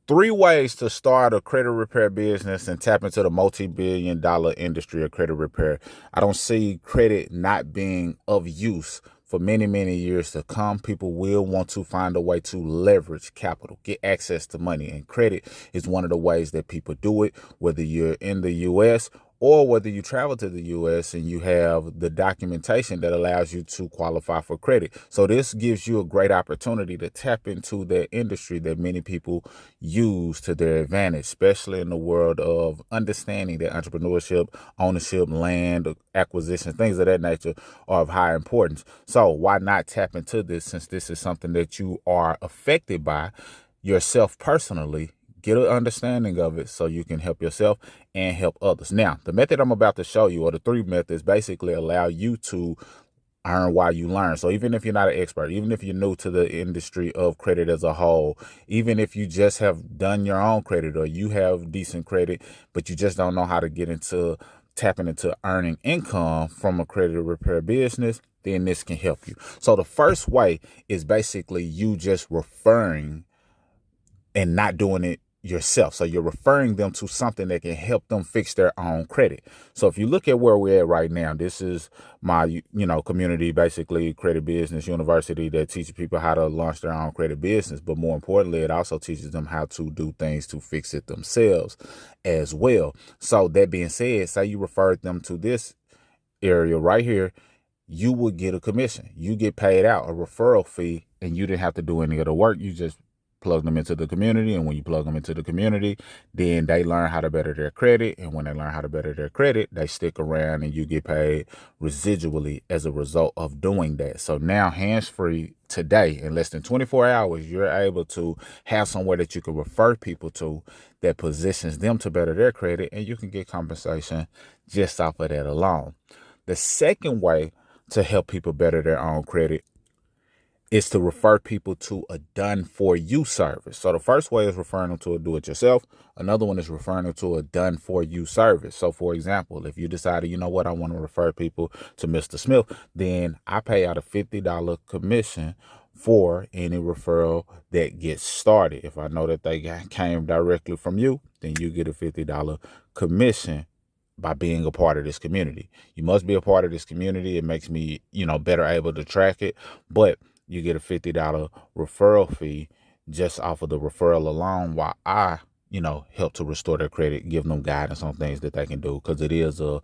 3 ways to start a credit repair business and tap into the multi-billion-dollar industry of credit repair. I don't see credit not being of use for many, many years to come. People will want to find a way to leverage capital, get access to money, and credit is one of the ways that people do it, whether you're in the U.S. or whether you travel to the U.S. and you have the documentation that allows you to qualify for credit. So this gives you a great opportunity to tap into that industry that many people use to their advantage, especially in the world of understanding that entrepreneurship, ownership, land acquisition, things of that nature are of high importance. So why not tap into this, since this is something that you are affected by yourself personally? Get an understanding of it so you can help yourself and help others. Now, the method I'm about to show you, or the 3 methods, basically allow you to earn while you learn. So even if you're not an expert, even if you're new to the industry of credit as a whole, even if you just have done your own credit or you have decent credit, but you just don't know how to get into tapping into earning income from a credit repair business, then this can help you. So the first way is basically you just referring and not doing it yourself. So you're referring them to something that can help them fix their own credit. So if you look at where we're at right now, this is my, community, basically credit business university that teaches people how to launch their own credit business. But more importantly, it also teaches them how to do things to fix it themselves as well. So that being said, say you referred them to this area right here, you would get a commission. You get paid out a referral fee, and you didn't have to do any of the work. You just plug them into the community, and when you plug them into the community, then they learn how to better their credit, and when they learn how to better their credit, they stick around and you get paid residually as a result of doing that. So now, hands-free, today, in less than 24 hours, you're able to have somewhere that you can refer people to that positions them to better their credit, and you can get compensation just off of that alone. The second way to help people better their own credit is to refer people to a done-for-you service. So the first way is referring them to a do-it-yourself. Another one is referring them to a done-for-you service. So, for example, if you decided, you know what, I want to refer people to Mr. Smith, then I pay out a $50 commission for any referral that gets started. If I know that they came directly from you, then you get a $50 commission by being a part of this community. You must be a part of this community. It makes me, better able to track it. But you get a $50 referral fee just off of the referral alone, while I, help to restore their credit, give them guidance on things that they can do, because it is a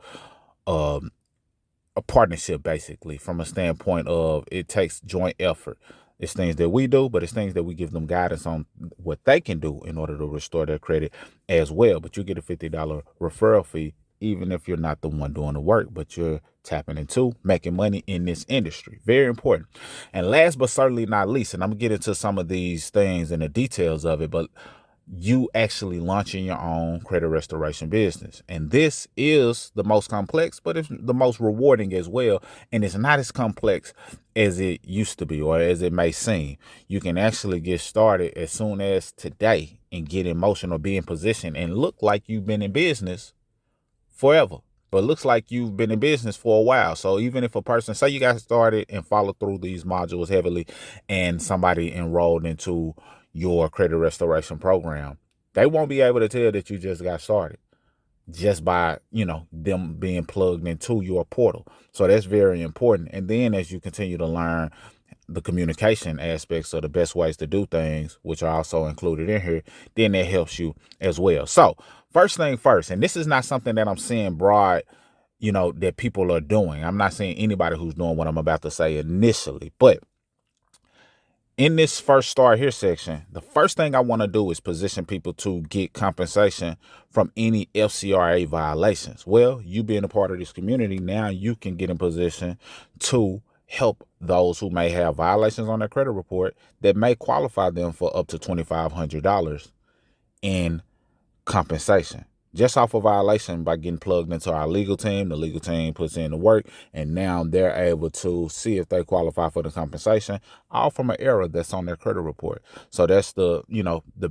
partnership, basically, from a standpoint of it takes joint effort. It's things that we do, but it's things that we give them guidance on what they can do in order to restore their credit as well. But you get a $50 referral fee even if you're not the one doing the work, but you're tapping into making money in this industry. Very important. And last but certainly not least, and I'm gonna get into some of these things and the details of it, but you actually launching your own credit restoration business. And this is the most complex, but it's the most rewarding as well. And it's not as complex as it used to be, or as it may seem. You can actually get started as soon as today and get in motion, or be in position and look like you've been in business forever, but it looks like you've been in business for a while. So even if a person, say you got started and followed through these modules heavily, and somebody enrolled into your credit restoration program, they won't be able to tell that you just got started just by, them being plugged into your portal. So that's very important. And then as you continue to learn the communication aspects of the best ways to do things, which are also included in here, then that helps you as well. So first thing first, and this is not something that I'm seeing broad, that people are doing. I'm not seeing anybody who's doing what I'm about to say initially, but in this first start here section, the first thing I want to do is position people to get compensation from any FCRA violations. Well, you being a part of this community, now you can get in position to help those who may have violations on their credit report that may qualify them for up to $2,500 in compensation. just off a violation by getting plugged into our legal team. The legal team puts in the work, and now they're able to see if they qualify for the compensation, all from an error that's on their credit report. So that's the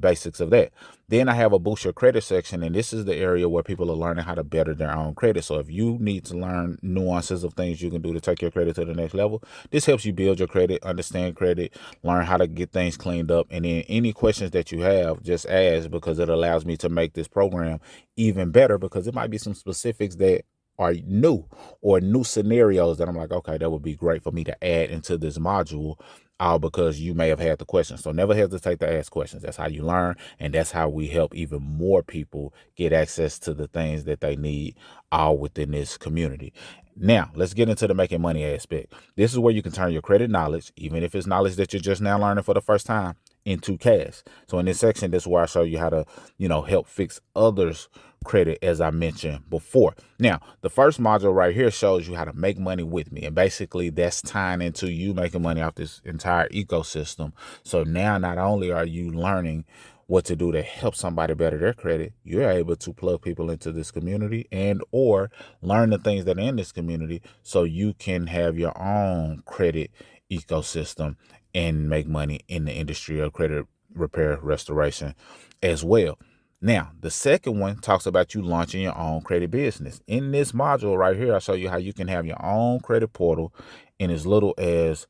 basics of that. Then I have a boost your credit section, and this is the area where people are learning how to better their own credit. So if you need to learn nuances of things you can do to take your credit to the next level, this helps you build your credit, understand credit, learn how to get things cleaned up. And then any questions that you have, just ask, because it allows me to make this program even better, because it might be some specifics that are new or new scenarios that I'm like, okay, that would be great for me to add into this module, all because you may have had the questions. So never hesitate to ask questions. That's how you learn, and that's how we help even more people get access to the things that they need, all within this community. Now, let's get into the making money aspect. This is where you can turn your credit knowledge, even if it's knowledge that you're just now learning for the first time, into cash. So in this section, this is where I show you how to, help fix others' credit, as I mentioned before. Now, the first module right here shows you how to make money with me. And basically that's tying into you making money off this entire ecosystem. So now not only are you learning what to do to help somebody better their credit, you're able to plug people into this community and or learn the things that are in this community so you can have your own credit ecosystem and make money in the industry of credit repair restoration as well. Now, the second one talks about you launching your own credit business. In this module right here, I show you how you can have your own credit portal in as little as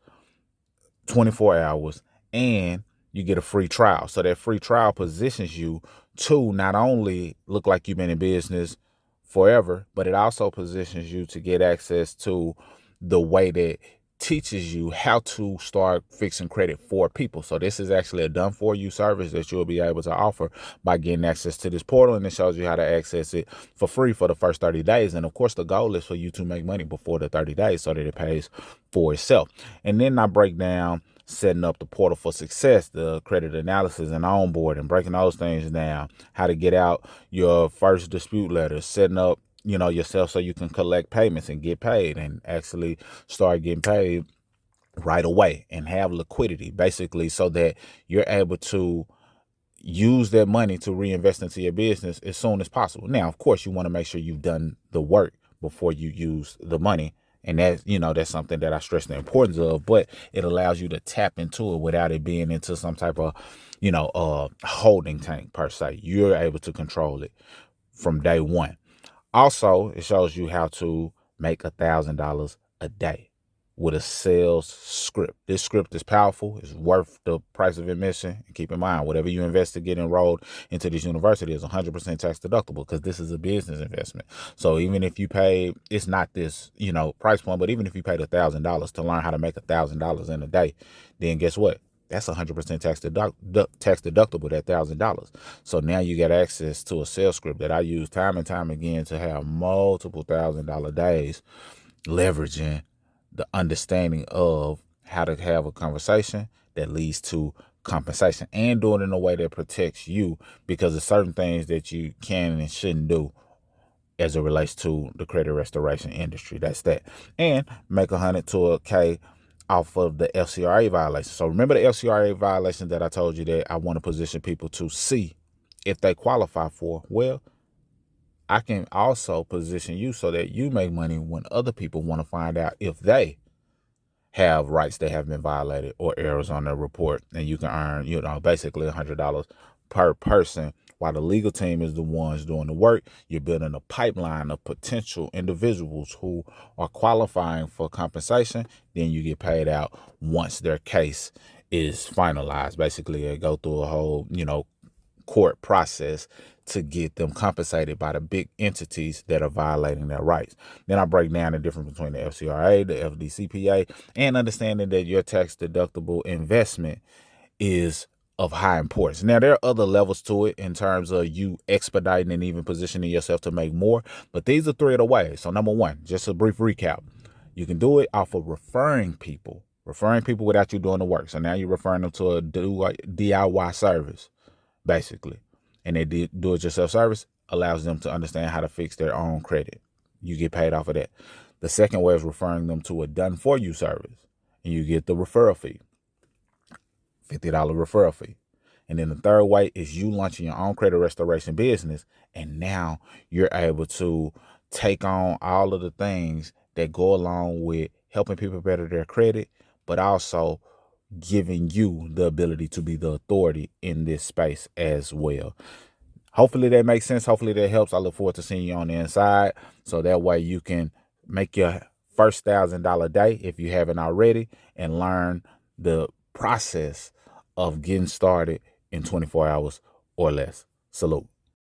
24 hours, and you get a free trial. So that free trial positions you to not only look like you've been in business forever, but it also positions you to get access to the way that teaches you how to start fixing credit for people. So this is actually a done for you service that you'll be able to offer by getting access to this portal, and it shows you how to access it for free for the first 30 days. And of course, the goal is for you to make money before the 30 days so that it pays for itself. And then I break down setting up the portal for success, the credit analysis and onboarding, breaking those things down, how to get out your first dispute letter, setting up yourself so you can collect payments and get paid and actually start getting paid right away and have liquidity, basically, so that you're able to use that money to reinvest into your business as soon as possible. Now, of course, you want to make sure you've done the work before you use the money. And that's something that I stress the importance of, but it allows you to tap into it without it being into some type of, holding tank per se. You're able to control it from day one. Also, it shows you how to make $1,000 a day with a sales script. This script is powerful. It's worth the price of admission. And keep in mind, whatever you invest to get enrolled into this university is 100% tax deductible, because this is a business investment. So even if you pay, it's not this, price point, but even if you paid $1,000 to learn how to make $1,000 in a day, then guess what? That's 100% tax deductible, that $1,000. So now you get access to a sales script that I use time and time again to have multiple $1,000 days, leveraging the understanding of how to have a conversation that leads to compensation, and doing it in a way that protects you, because there's certain things that you can and shouldn't do as it relates to the credit restoration industry. That's that. And make 100 to a K off of the FCRA violation. So remember the FCRA violation that I told you that I want to position people to see if they qualify for? Well, I can also position you so that you make money when other people want to find out if they have rights that have been violated or errors on their report. And you can earn, basically $100 per person. While the legal team is the ones doing the work, you're building a pipeline of potential individuals who are qualifying for compensation. Then you get paid out once their case is finalized. Basically, they go through a whole, court process to get them compensated by the big entities that are violating their rights. Then I break down the difference between the FCRA, the FDCPA, and understanding that your tax deductible investment is of high importance. Now, there are other levels to it in terms of you expediting and even positioning yourself to make more, but these are three of the ways. So number one, just a brief recap. You can do it off of referring people without you doing the work. So now you're referring them to a DIY service, basically. And they do-it-yourself service allows them to understand how to fix their own credit. You get paid off of that. The second way is referring them to a done-for-you service, and you get the referral fee, $50 referral fee. And then the third way is you launching your own credit restoration business. And now you're able to take on all of the things that go along with helping people better their credit, but also giving you the ability to be the authority in this space as well. Hopefully that makes sense. Hopefully that helps. I look forward to seeing you on the inside, so that way you can make your first $1,000 day if you haven't already, and learn the process of getting started in 24 hours or less. Salute.